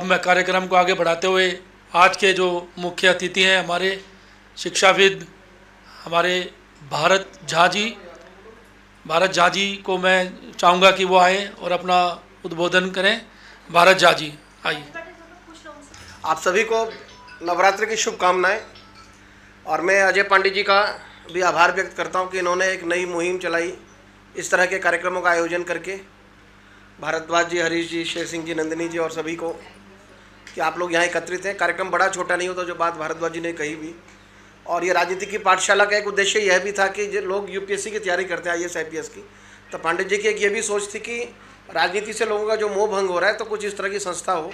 मैं कार्यक्रम को आगे बढ़ाते हुए आज के जो मुख्य अतिथि हैं हमारे शिक्षाविद हमारे भारत झा जी को मैं चाहूँगा कि वो आएँ और अपना उद्बोधन करें। भारत झा जी आइए। आप सभी को नवरात्रि की शुभकामनाएं। और मैं अजय पांडे जी का भी आभार व्यक्त करता हूं कि इन्होंने एक नई मुहिम चलाई इस तरह के कार्यक्रमों का आयोजन करके। भारद्वाज जी, हरीश जी, शेर सिंह जी, नंदिनी जी और सभी को कि आप लोग यहाँ एकत्रित हैं। कार्यक्रम बड़ा छोटा नहीं होता, जो बात भारद्वाज जी ने कही भी। और ये राजनीति की पाठशाला का एक उद्देश्य यह भी था कि जो लोग यूपीएससी की तैयारी करते हैं, IAS IPS की, तो पांडे जी की एक ये भी सोच थी कि राजनीति से लोगों का जो मोह भंग हो रहा है, तो कुछ इस तरह की संस्था हो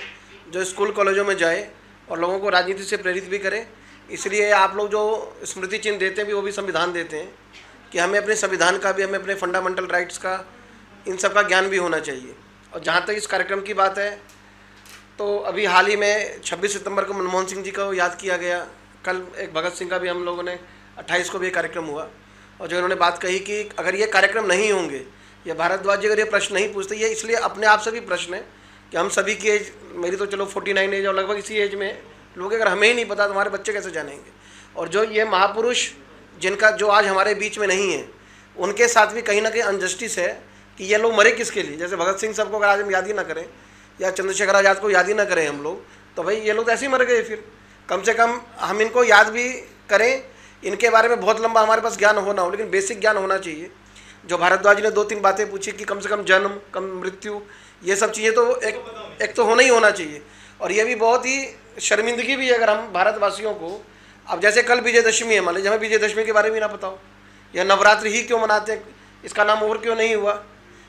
जो स्कूल कॉलेजों में जाए और लोगों को राजनीति से प्रेरित भी करे। इसलिए आप लोग जो स्मृति चिन्ह देते हैं भी, वो भी संविधान देते हैं कि हमें अपने संविधान का भी, हमें अपने फंडामेंटल राइट्स का, इन सब का ज्ञान भी होना चाहिए। और जहाँ तक इस कार्यक्रम की बात है, तो अभी हाल ही में 26 सितंबर को मनमोहन सिंह जी को याद किया गया। कल एक भगत सिंह का भी हम लोगों ने 28 को भी कार्यक्रम हुआ। और जो इन्होंने बात कही कि अगर ये कार्यक्रम नहीं होंगे, या भारद्वाज जी अगर ये प्रश्न नहीं पूछते, ये इसलिए अपने आप से भी प्रश्न है कि हम सभी की एज, मेरी तो चलो 49 एज और लगभग इसी एज में लोग, अगर हमें ही नहीं पता तो हमारे बच्चे कैसे जानेंगे। और जो ये महापुरुष जिनका जो आज हमारे बीच में नहीं है, उनके साथ भी कहीं ना कहीं अनजस्टिस है कि ये लोग मरे किसके लिए। जैसे भगत सिंह सबको अगर आज हम याद ही ना करें, या चंद्रशेखर आज़ाद को याद ही ना करें हम लोग, तो भाई ये लोग तो ऐसे ही मर गए। फिर कम से कम हम इनको याद भी करें, इनके बारे में बहुत लंबा हमारे पास ज्ञान होना हो, लेकिन बेसिक ज्ञान होना चाहिए। जो भारद्वाज जी ने 2-3 बातें पूछी कि कम से कम जन्म, कम मृत्यु, ये सब चीज़ें तो एक तो होना ही होना चाहिए। और ये भी बहुत ही शर्मिंदगी भी है अगर हम भारतवासियों को, अब जैसे कल विजयदशमी है, मान लीजिए हमें विजयदशमी के बारे में ना पता हो, या नवरात्र ही क्यों मनाते हैं, इसका नाम और क्यों नहीं हुआ,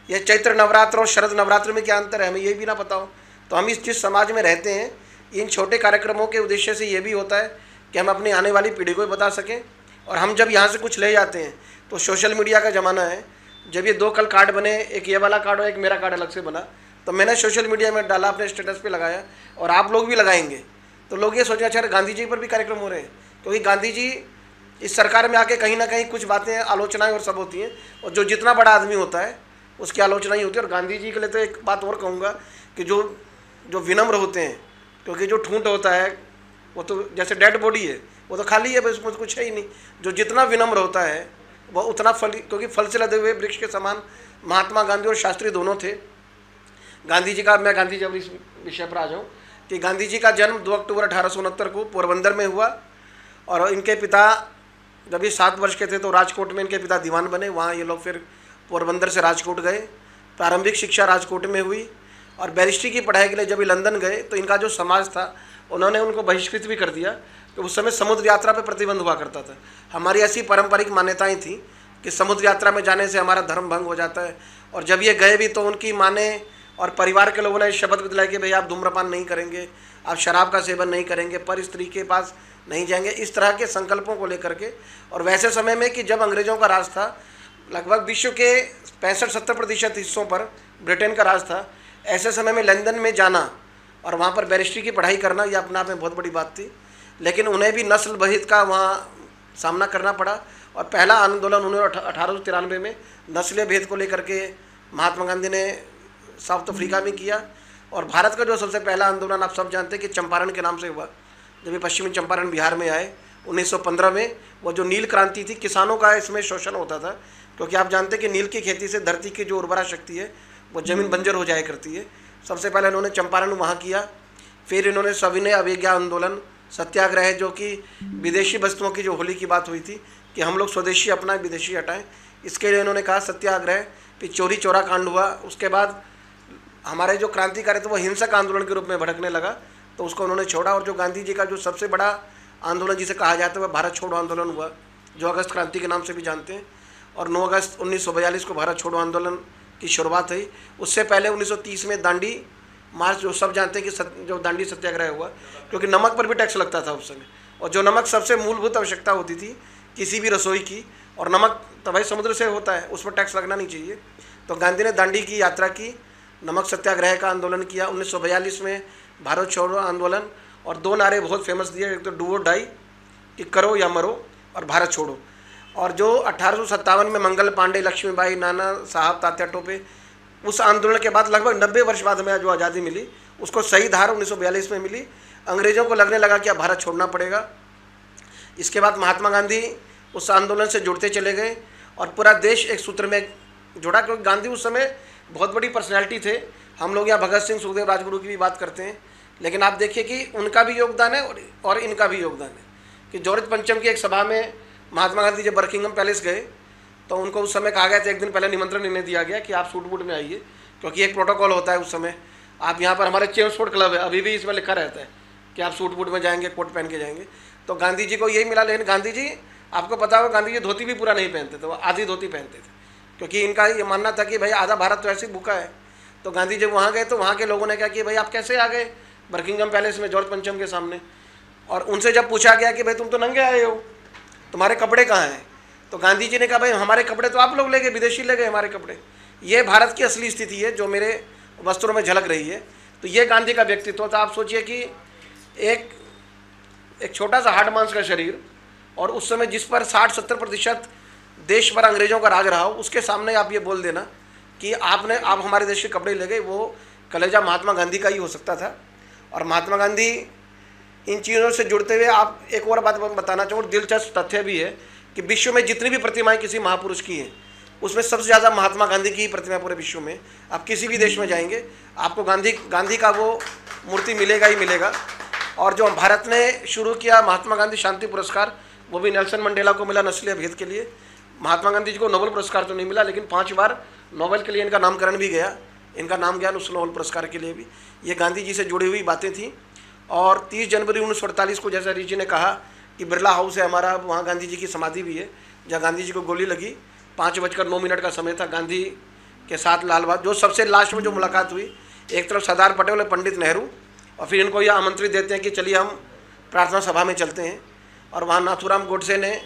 या चैत्र नवरात्र और शरद नवरात्र में क्या अंतर है, हमें ये भी ना पता हो। तो हम इस जिस समाज में रहते हैं, इन छोटे कार्यक्रमों के उद्देश्य से ये भी होता है कि हम अपनी आने वाली पीढ़ी को बता सकें। और हम जब यहाँ से कुछ ले जाते हैं, तो सोशल मीडिया का ज़माना है। जब ये 2 कल कार्ड बने, एक ये वाला कार्ड और एक मेरा कार्ड अलग से बना, तो मैंने सोशल मीडिया में डाला, अपने स्टेटस पे लगाया, और आप लोग भी लगाएंगे तो लोग ये सोचें अच्छा गांधी जी पर भी कार्यक्रम हो रहे हैं। क्योंकि गांधी जी इस सरकार में आके कहीं ना कहीं कुछ बातें, आलोचनाएं और सब होती हैं, और जो जितना बड़ा आदमी होता है उसकी आलोचना ही होती है। और गांधी जी के लिए तो एक बात और कहूँगा कि जो विनम्र होते हैं, क्योंकि जो ठूंठ होता है वो तो जैसे डेड बॉडी है, वो तो खाली है, बस उसमें कुछ है ही नहीं। जो जितना विनम्र होता है वह उतना फल, क्योंकि फल से लदे हुए वृक्ष के समान महात्मा गांधी और शास्त्री दोनों थे। गांधी जी का, मैं गांधी जी इस विषय पर आ जाऊँ कि गांधी जी का जन्म 2 अक्टूबर 1869 को पोरबंदर में हुआ। और इनके पिता जब ये 7 वर्ष के थे तो राजकोट में इनके पिता दीवान बने। वहाँ ये लोग फिर पोरबंदर से राजकोट गए, प्रारंभिक शिक्षा राजकोट में हुई। और बैरिस्ट्री की पढ़ाई के लिए जब ये लंदन गए, तो इनका जो समाज था उन्होंने उनको बहिष्कृत भी कर दिया, कि उस समय समुद्र यात्रा पर प्रतिबंध हुआ करता था। हमारी ऐसी पारंपरिक मान्यताएं थी कि समुद्र यात्रा में जाने से हमारा धर्म भंग हो जाता है। और जब ये गए भी, तो उनकी माँ ने और परिवार के लोगों ने शपथ भी दिलाई कि भाई आप धूम्रपान नहीं करेंगे, आप शराब का सेवन नहीं करेंगे, पर स्त्री के पास नहीं जाएंगे, इस तरह के संकल्पों को लेकर के। और वैसे समय में कि जब अंग्रेज़ों का राज था, लगभग विश्व के 65-70% हिस्सों पर ब्रिटेन का राज था, ऐसे समय में लंदन में जाना और वहाँ पर बैरिस्ट्री की पढ़ाई करना, यह अपने आप में बहुत बड़ी बात थी। लेकिन उन्हें भी नस्ल भेद का वहाँ सामना करना पड़ा। और पहला आंदोलन उन्होंने 1893 में नस्लीय भेद को लेकर के महात्मा गांधी ने साउथ अफ्रीका में किया। और भारत का जो सबसे पहला आंदोलन आप सब जानते हैं कि चंपारण के नाम से हुआ, जब ये पश्चिमी चंपारण बिहार में आए 1915 में। वो जो नील क्रांति थी, किसानों का इसमें शोषण होता था, क्योंकि आप जानते हैं कि नील की खेती से धरती की जो उर्वरा शक्ति है वो ज़मीन बंजर हो जाया करती है। सबसे पहले इन्होंने चंपारण वहाँ किया, फिर इन्होंने सविनय अवज्ञा आंदोलन, सत्याग्रह, जो कि विदेशी वस्तुओं की जो होली की बात हुई थी कि हम लोग स्वदेशी अपनाएं, विदेशी हटाएं, इसके लिए इन्होंने कहा सत्याग्रह। फिर चोरी चौरा कांड हुआ। उसके बाद हमारे जो क्रांतिकारी थे वो हिंसक आंदोलन के रूप में भड़कने लगा, तो उसको उन्होंने छोड़ा। और जो गांधी जी का जो सबसे बड़ा आंदोलन जिसे कहा जाता है वह भारत छोड़ो आंदोलन हुआ, जो अगस्त क्रांति के नाम से भी जानते हैं। और 9 अगस्त 1942 को भारत छोड़ो आंदोलन की शुरुआत हुई। उससे पहले 1930 में दांडी मार्च, जो सब जानते हैं कि जो दांडी सत्याग्रह हुआ, क्योंकि नमक पर भी टैक्स लगता था उस समय। और जो नमक सबसे मूलभूत आवश्यकता होती थी किसी भी रसोई की, और नमक तो भाई समुद्र से होता है, उस पर टैक्स लगना नहीं चाहिए। तो गांधी ने दांडी की यात्रा की, नमक सत्याग्रह का आंदोलन किया। 1942 में भारत छोड़ो आंदोलन, और 2 नारे बहुत फेमस दिए, एक तो डू और डाई कि करो या मरो, और भारत छोड़ो। और जो 1857 में मंगल पांडे, लक्ष्मीबाई, नाना साहब, तात्या टोपे, उस आंदोलन के बाद लगभग 90 वर्ष बाद हमें जो आज़ादी मिली, उसको सही धार 1942 में मिली। अंग्रेज़ों को लगने लगा कि अब भारत छोड़ना पड़ेगा। इसके बाद महात्मा गांधी उस आंदोलन से जुड़ते चले गए और पूरा देश एक सूत्र में जुड़ा, क्योंकि गांधी उस समय बहुत बड़ी पर्सनैलिटी थे। हम लोग यहाँ भगत सिंह, सुखदेव, राजगुरु की भी बात करते हैं, लेकिन आप देखिए कि उनका भी योगदान है और इनका भी योगदान है। कि जॉर्ज पंचम की एक सभा में महात्मा गांधी जब बर्किंघम पैलेस गए तो उनको उस समय कहा गया था, एक दिन पहले निमंत्रण इन्हें दिया गया कि आप सूट बूट में आइए, क्योंकि एक प्रोटोकॉल होता है उस समय। आप यहाँ पर हमारे चेम्सफोर्ड क्लब है, अभी भी इसमें लिखा रहता है कि आप सूट बूट में जाएंगे, कोट पहन के जाएंगे। तो गांधी जी को यही मिला, लेकिन गांधी जी, आपको पता होगा, गांधी जी धोती भी पूरा नहीं पहनते थे, वो आधी धोती पहनते थे, क्योंकि इनका ये मानना था कि भाई आधा भारत तो ऐसे ही भूखा है। तो गांधी जब वहाँ गए तो वहाँ के लोगों ने क्या कि भाई आप कैसे आ गए बर्किंघम पैलेस में जॉर्ज पंचम के सामने, और उनसे जब पूछा गया कि भाई तुम तो नंगे आए हो, तुम्हारे कपड़े कहाँ हैं, तो गांधी जी ने कहा भाई हमारे कपड़े तो आप लोग ले गए, विदेशी ले गए हमारे कपड़े। ये भारत की असली स्थिति है जो मेरे वस्त्रों में झलक रही है। तो ये गांधी का व्यक्तित्व था। आप सोचिए कि एक छोटा सा हाड़ मांस का शरीर, और उस समय जिस पर 60-70% देश पर अंग्रेज़ों का राज रहा हो, उसके सामने आप ये बोल देना कि आप हमारे देश के कपड़े ले गए, वो कलेजा महात्मा गांधी का ही हो सकता था। और महात्मा गांधी इन चीज़ों से जुड़ते हुए आप एक और बात बताना चाहूँ, दिलचस्प तथ्य भी है कि विश्व में जितनी भी प्रतिमाएं किसी महापुरुष की हैं, उसमें सबसे ज़्यादा महात्मा गांधी की ही प्रतिमा पूरे विश्व में। आप किसी भी देश में जाएंगे आपको गांधी का वो मूर्ति मिलेगा ही मिलेगा। और जो भारत ने शुरू किया महात्मा गांधी शांति पुरस्कार, वो भी नेल्सन मंडेला को मिला नस्लीय भेद के लिए। महात्मा गांधी जी को नोबेल पुरस्कार तो नहीं मिला, लेकिन 5 बार नोबेल के लिए इनका नामकरण भी गया, इनका नाम गया उस नोबेल पुरस्कार के लिए भी। ये गांधी जी से जुड़ी हुई बातें थीं। और 30 जनवरी 1948 को, जैसा ऋषि ने कहा कि बिरला हाउस है हमारा, वहाँ गांधी जी की समाधि भी है, जहाँ गांधी जी को गोली लगी। 5:09 का समय था। गांधी के साथ लाल बहादुर, जो सबसे लास्ट में जो मुलाकात हुई, एक तरफ सरदार पटेल और पंडित नेहरू, और फिर इनको यह आमंत्रित देते हैं कि चलिए हम प्रार्थना सभा में चलते हैं, और वहाँ नाथूराम गोडसे ने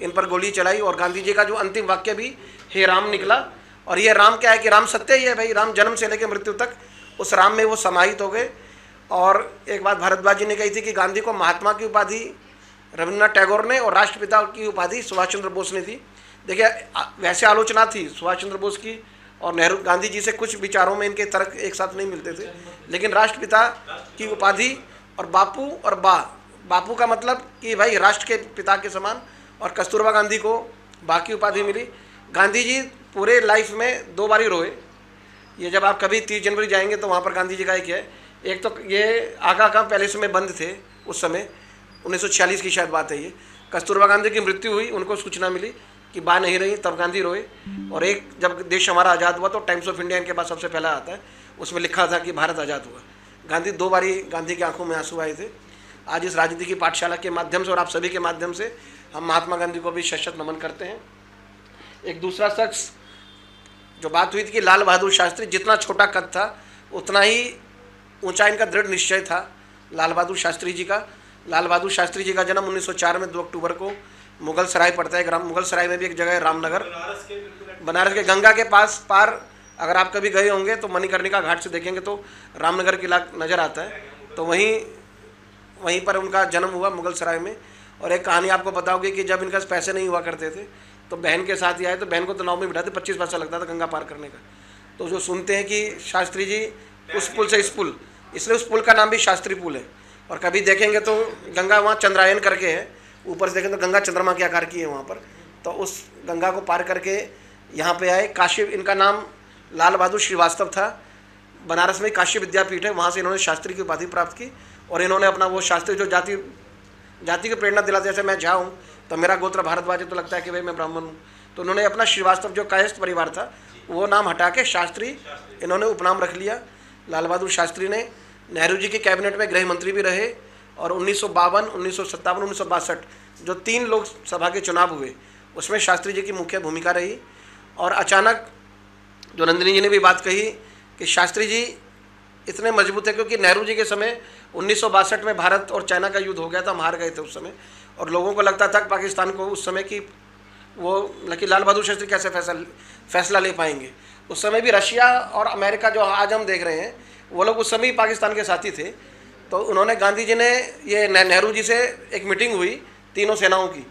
इन पर गोली चलाई। और गांधी जी का जो अंतिम वाक्य भी हे राम निकला। और ये राम क्या है कि राम सत्य ही है भाई, राम जन्म से लेकर मृत्यु तक उस राम में वो समाहित हो गए। और एक बात भारद्वाज जी ने कही थी कि गांधी को महात्मा की उपाधि रविन्द्रनाथ टैगोर ने और राष्ट्रपिता की उपाधि सुभाष चंद्र बोस ने थी। देखिए वैसे आलोचना थी सुभाष चंद्र बोस की और नेहरू, गांधी जी से कुछ विचारों में इनके तर्क एक साथ नहीं मिलते थे, लेकिन राष्ट्रपिता की उपाधि और बापू और बापू का मतलब कि भाई राष्ट्र के पिता के समान, और कस्तूरबा गांधी को बा की उपाधि मिली। गांधी जी पूरे लाइफ में 2 बार ही रोए। ये जब आप कभी 30 जनवरी जाएंगे तो वहाँ पर गांधी जी का एक है, एक तो ये आगा खां पैलेस में बंद थे उस समय, 1946 की शायद बात है ये। कस्तूरबा गांधी की मृत्यु हुई, उनको सूचना मिली कि बा नहीं रही, तब गांधी रोए। और एक जब देश हमारा आज़ाद हुआ तो टाइम्स ऑफ इंडिया इनके पास सबसे पहला आता है, उसमें लिखा था कि भारत आज़ाद हुआ। गांधी 2 बारी गांधी की आंखों में आंसू आए थे। आज इस राजनीति की पाठशाला के माध्यम से और आप सभी के माध्यम से हम महात्मा गांधी को भी शत नमन करते हैं। एक दूसरा शख्स जो बात हुई थी कि लाल बहादुर शास्त्री, जितना छोटा कद था उतना ही ऊंचा इनका दृढ़ निश्चय था लाल बहादुर शास्त्री जी का। लाल बहादुर शास्त्री जी का जन्म 1904 में 2 अक्टूबर को मुगल सराय पड़ता है। मुगल सराय में भी एक जगह है रामनगर, बनारस के गंगा के पास पार। अगर आप कभी गए होंगे तो मणिकर्णिका घाट से देखेंगे तो रामनगर किला नज़र आता है। तो वहीं पर उनका जन्म हुआ मुगल सराय में। और एक कहानी आपको पता होगी कि जब इनके पास पैसे नहीं हुआ करते थे तो बहन के साथ ही आए, तो बहन को तो नाव में बिठाते, 25 पैसा लगता था गंगा पार करने का। तो जो सुनते हैं कि शास्त्री जी उस पुल से इस पुल, इसलिए उस पुल का नाम भी शास्त्री पुल है। और कभी देखेंगे तो गंगा वहाँ चंद्रायन करके है, ऊपर से देखें तो गंगा चंद्रमा के आकार की है वहाँ पर। तो उस गंगा को पार करके यहाँ पे आए। काशी, इनका नाम लाल बहादुर श्रीवास्तव था। बनारस में काशी विद्यापीठ है, वहाँ से इन्होंने शास्त्री की उपाधि प्राप्त की। और इन्होंने अपना वो शास्त्री जो जाति की प्रेरणा दिलाते, जैसे मैं झा हूँ तो मेरा गोत्र भारद्वाज है, तो लगता है कि भाई मैं ब्राह्मण हूँ, तो उन्होंने अपना श्रीवास्तव जो कायस्थ परिवार था वो नाम हटा के शास्त्री इन्होंने उपनाम रख लिया। लाल बहादुर शास्त्री ने नेहरू जी की कैबिनेट में गृह मंत्री भी रहे। और 1952, 1957, 1962 जो 3 लोकसभा के चुनाव हुए उसमें शास्त्री जी की मुख्य भूमिका रही। और अचानक जो नंदिनी जी ने भी बात कही कि शास्त्री जी इतने मजबूत है, क्योंकि नेहरू जी के समय 1962 में भारत और चाइना का युद्ध हो गया था, हम हार गए थे उस समय। और लोगों को लगता था पाकिस्तान को उस समय कि लाल बहादुर शास्त्री कैसे फैसला ले पाएंगे। उस समय भी रशिया और अमेरिका जो आज हम देख रहे हैं, वो लोग उस समय पाकिस्तान के साथी थे। तो उन्होंने, गांधी जी ने, ये नेहरू जी से एक मीटिंग हुई तीनों सेनाओं की,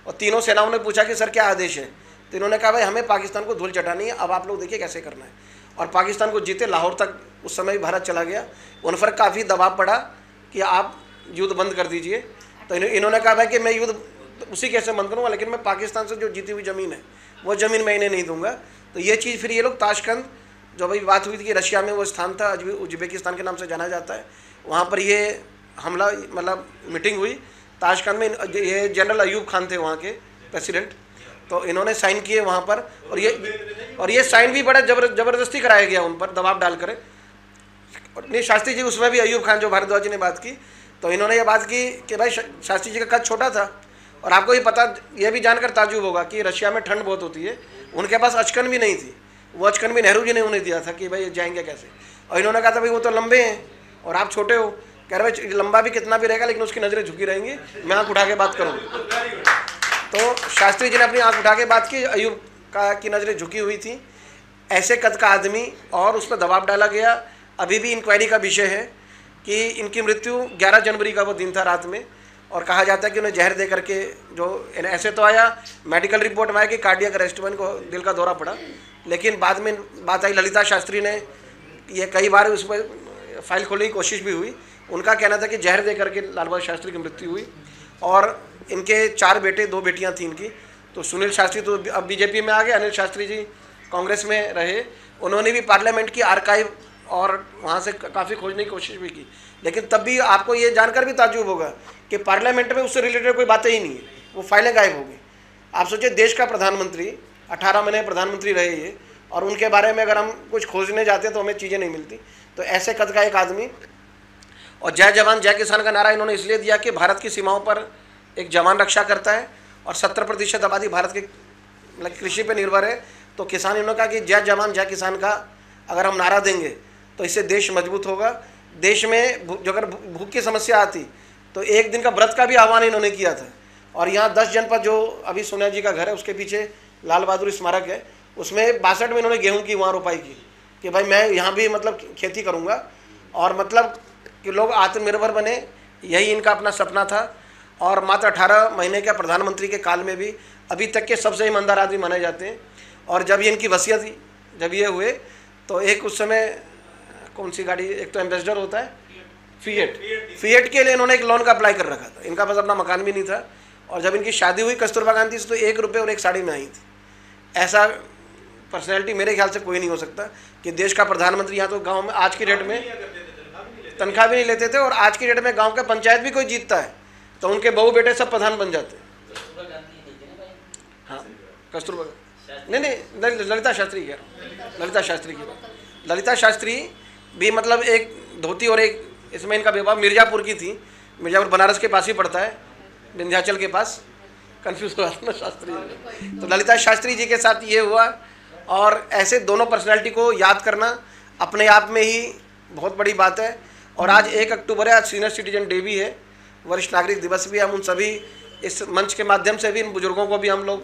और तीनों सेनाओं ने पूछा कि सर क्या आदेश है। तो इन्होंने कहा भाई हमें पाकिस्तान को धूल चटानी है, अब आप लोग देखिए कैसे करना है। और पाकिस्तान को जीते, लाहौर तक उस समय भारत चला गया। उन पर काफ़ी दबाव पड़ा कि आप युद्ध बंद कर दीजिए। तो इन्होंने कहा भाई कि मैं युद्ध उसी कैसे बंद करूँगा, लेकिन मैं पाकिस्तान से जो जीती हुई ज़मीन है वो ज़मीन मैं इन्हें नहीं दूंगा। तो ये चीज़ फिर ये लोग ताशकंद, जो भाई बात हुई थी कि रशिया में वो स्थान था, उज्बेकिस्तान के नाम से जाना जाता है, वहाँ पर ये हमला मतलब मीटिंग हुई ताशकंद में। ये जनरल अयूब खान थे वहाँ के प्रेसिडेंट, तो इन्होंने साइन किए वहाँ पर। और ये साइन भी बड़ा ज़बरदस्ती कराया गया उन पर, दबाव डालकर। नहीं, शास्त्री जी उसमें भी, अयूब खान जो भारद्वाज जी ने बात की, तो इन्होंने ये बात की कि भाई शास्त्री जी का कद छोटा था। और आपको ये पता, ये भी जानकर ताज्जुब होगा कि रशिया में ठंड बहुत होती है, उनके पास अचकन भी नहीं थी। वो अचकन भी नेहरू जी ने उन्हें दिया था कि भाई जाएंगे कैसे। और इन्होंने कहा था भाई वो तो लंबे हैं और आप छोटे हो। कह रहे भाई लंबा भी कितना भी रहेगा लेकिन उसकी नज़रें झुकी रहेंगी, मैं आँख उठा के बात करूँगा। तो शास्त्री जी ने अपनी आँख उठा के बात की, अयूब का की नज़रें झुकी हुई थी। ऐसे कद का आदमी, और उस पर दबाव डाला गया। अभी भी इंक्वायरी का विषय है कि इनकी मृत्यु 11 जनवरी का वो दिन था रात में, और कहा जाता है कि उन्हें जहर दे करके, जो ऐसे तो आया मेडिकल रिपोर्ट में आया कि कार्डियक अरेस्ट में इनको दिल का दौरा पड़ा, लेकिन बाद में बात आई ललिता शास्त्री ने, ये कई बार उस पर फाइल खोलने की कोशिश भी हुई। उनका कहना था कि जहर दे करके लाल बहादुर शास्त्री की मृत्यु हुई। और इनके 4 बेटे 2 बेटियां थी इनकी। तो सुनील शास्त्री तो अब बीजेपी में आ गए, अनिल शास्त्री जी कांग्रेस में रहे। उन्होंने भी पार्लियामेंट की आर्काइव और वहाँ से काफ़ी खोजने की कोशिश भी की, लेकिन तब भी आपको ये जानकर भी ताज्जुब होगा कि पार्लियामेंट में उससे रिलेटेड कोई बातें ही नहीं है, वो फाइलें गायब हो गई। आप सोचिए, देश का प्रधानमंत्री 18 महीने प्रधानमंत्री रहे ये, और उनके बारे में अगर हम कुछ खोजने जाते हैं तो हमें चीज़ें नहीं मिलती। तो ऐसे कद का एक आदमी, और जय जवान जय किसान का नारा इन्होंने इसलिए दिया कि भारत की सीमाओं पर एक जवान रक्षा करता है, और 70% आबादी भारत के मतलब कृषि पर निर्भर है। तो किसान, इन्होंने कहा कि जय जवान जय किसान का अगर हम नारा देंगे तो इससे देश मजबूत होगा। देश में जो अगर भूख की समस्या आती तो एक दिन का व्रत का भी आह्वान इन्होंने किया था। और यहाँ 10 जनपद, जो अभी सोनिया जी का घर है उसके पीछे लाल बहादुर स्मारक है, उसमें 62 में इन्होंने गेहूं की वहाँ रोपाई की कि भाई मैं यहाँ भी मतलब खेती करूँगा, और मतलब कि लोग आत्मनिर्भर बने, यही इनका अपना सपना था। और मात्र 18 महीने के प्रधानमंत्री के काल में भी अभी तक के सबसे ईमानदार आदमी माने जाते हैं। और जब ये इनकी वसीयत, जब ये हुए तो एक उस समय कौन सी गाड़ी, एक तो एम्बेसडर होता है फिएट के लिए इन्होंने एक लोन का अप्लाई कर रखा था। इनका पास अपना मकान भी नहीं था। और जब इनकी शादी हुई कस्तूरबा गांधी से, तो 1 रुपये और 1 साड़ी में आई थी। ऐसा पर्सनैलिटी मेरे ख्याल से कोई नहीं हो सकता कि देश का प्रधानमंत्री, यहाँ तो गांव में आज की डेट में तनख्वाह भी नहीं लेते थे, और आज की डेट में गांव का पंचायत भी कोई जीतता है तो उनके बहू बेटे सब प्रधान बन जाते हैं। हाँ, कस्तूरबा नहीं, ललिता शास्त्री कह रहा हूँ, ललिता शास्त्री की बात। ललिता शास्त्री भी मतलब एक धोती और एक, इसमें इनका विवाह मिर्ज़ापुर की थी। मिर्ज़ापुर बनारस के पास ही पड़ता है, विंध्याचल के पास, कंफ्यूज हो ना शास्त्री। तो ललिता शास्त्री जी के साथ ये हुआ। और ऐसे दोनों पर्सनैलिटी को याद करना अपने आप में ही बहुत बड़ी बात है। और आज 1 अक्टूबर है, आज सीनियर सिटीजन डे भी है, वरिष्ठ नागरिक दिवस भी। हम उन सभी इस मंच के माध्यम से भी इन बुजुर्गों को भी हम लोग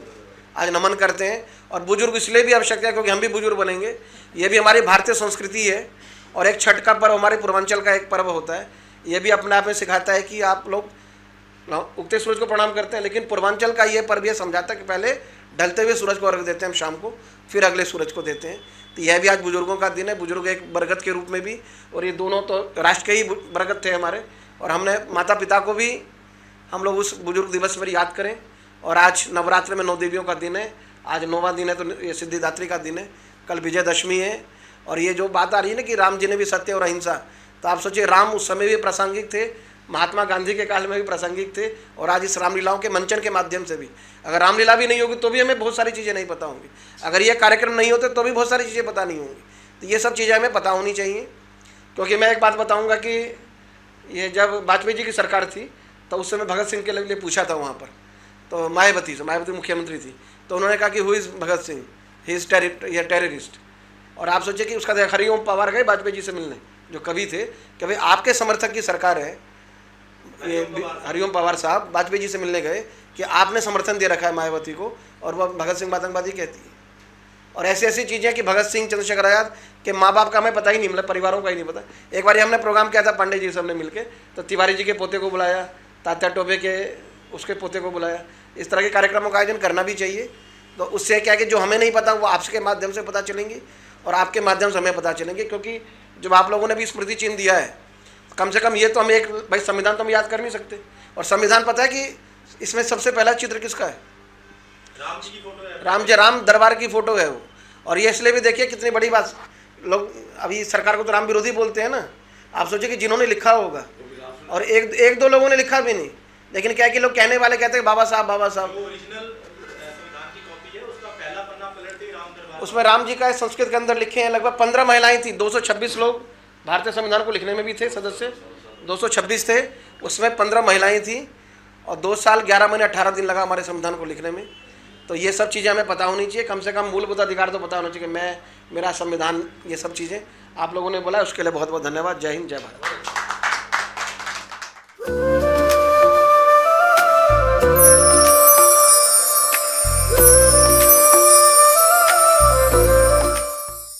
आज नमन करते हैं। और बुजुर्ग इसलिए भी आवश्यक है क्योंकि हम भी बुजुर्ग बनेंगे। ये भी हमारी भारतीय संस्कृति है। और एक छठ का पर्व हमारे पूर्वांचल का एक पर्व होता है, ये भी अपने आप में सिखाता है कि आप लोग उगते सूरज को प्रणाम करते हैं, लेकिन पूर्वांचल का ये पर्व ये समझाता है कि पहले ढलते हुए सूरज को अर्घ देते हैं हम शाम को, फिर अगले सूरज को देते हैं। तो यह भी आज बुजुर्गों का दिन है, बुजुर्ग एक बरगद के रूप में भी। और ये दोनों तो राष्ट्र के ही बरगद थे हमारे। और हमने माता पिता को भी हम लोग उस बुजुर्ग दिवस पर याद करें। और आज नवरात्र में 9 देवियों का दिन है, आज 9वां दिन है, तो ये सिद्धिदात्री का दिन है, कल विजयदशमी है। और ये जो बात आ रही है ना कि राम जी ने भी सत्य और अहिंसा, तो आप सोचिए राम उस समय भी प्रासंगिक थे, महात्मा गांधी के काल में भी प्रासंगिक थे, और आज इस रामलीलाओं के मंचन के माध्यम से भी। अगर रामलीला भी नहीं होगी तो भी हमें बहुत सारी चीज़ें नहीं पता होंगी, अगर ये कार्यक्रम नहीं होते तो भी बहुत सारी चीज़ें पता नहीं होंगी। तो ये सब चीज़ें हमें पता होनी चाहिए। क्योंकि मैं एक बात बताऊँगा कि ये जब वाजपेयी जी की सरकार थी तो उस समय भगत सिंह के लिए पूछा था वहाँ पर, तो मायावती मुख्यमंत्री थी, तो उन्होंने कहा कि who is Bhagat Singh, he is terrorist. और आप सोचिए कि उसका हरिओम पवार गए वाजपेयी जी से मिलने, जो कवि थे, कि भाई आपके समर्थक की सरकार है, ये हरिओम पवार साहब वाजपेयी जी से मिलने गए कि आपने समर्थन दे रखा है मायावती को, और वह भगत सिंह आतंकवादी कहती है। और ऐसी ऐसी चीज़ें कि भगत सिंह, चंद्रशेखर आज़ाद के माँ बाप का हमें पता ही नहीं, मतलब परिवारों का ही नहीं पता। एक बार हमने प्रोग्राम किया था पांडे जी सबने मिलकर, तो तिवारी जी के पोते को बुलाया, तात्या टोपे के उसके पोते को बुलाया। इस तरह के कार्यक्रमों का आयोजन करना भी चाहिए। तो उससे क्या है कि जो हमें नहीं पता वो आपके माध्यम से पता चलेंगी। और आपके माध्यम से हमें पता चलेंगे, क्योंकि जब आप लोगों ने भी स्मृति चिन्ह दिया है, कम से कम ये तो हम एक भाई संविधान तो हम याद कर नहीं सकते, और संविधान पता है कि इसमें सबसे पहला चित्र किसका है? राम जी की फोटो है, राम दरबार की फोटो है वो। और ये इसलिए भी देखिए कितनी बड़ी बात, लोग अभी सरकार को तो राम विरोधी बोलते हैं ना, आप सोचिए कि जिन्होंने लिखा होगा, और एक दो लोगों ने लिखा भी नहीं, लेकिन क्या है कि लोग कहने वाले कहते हैं बाबा साहब बाबा साहब। ओरिजिनल संविधान की कॉपी है, उसका पहला पन्ना पलटते ही राम दरबार, उसमें राम जी का संस्कृत के अंदर लिखे हैं। लगभग 15 महिलाएं थी, 226 लोग भारतीय संविधान को लिखने में भी थे सदस्य, 226 थे, उसमें 15 महिलाएं थी, और 2 साल 11 महीने 18 दिन लगा हमारे संविधान को लिखने में। तो ये सब चीज़ें हमें पता होनी चाहिए, कम से कम मूलभूत अधिकार तो पता होना चाहिए कि मेरा संविधान, ये सब चीज़ें आप लोगों ने बोला, उसके लिए बहुत बहुत धन्यवाद। जय हिंद, जय भारत।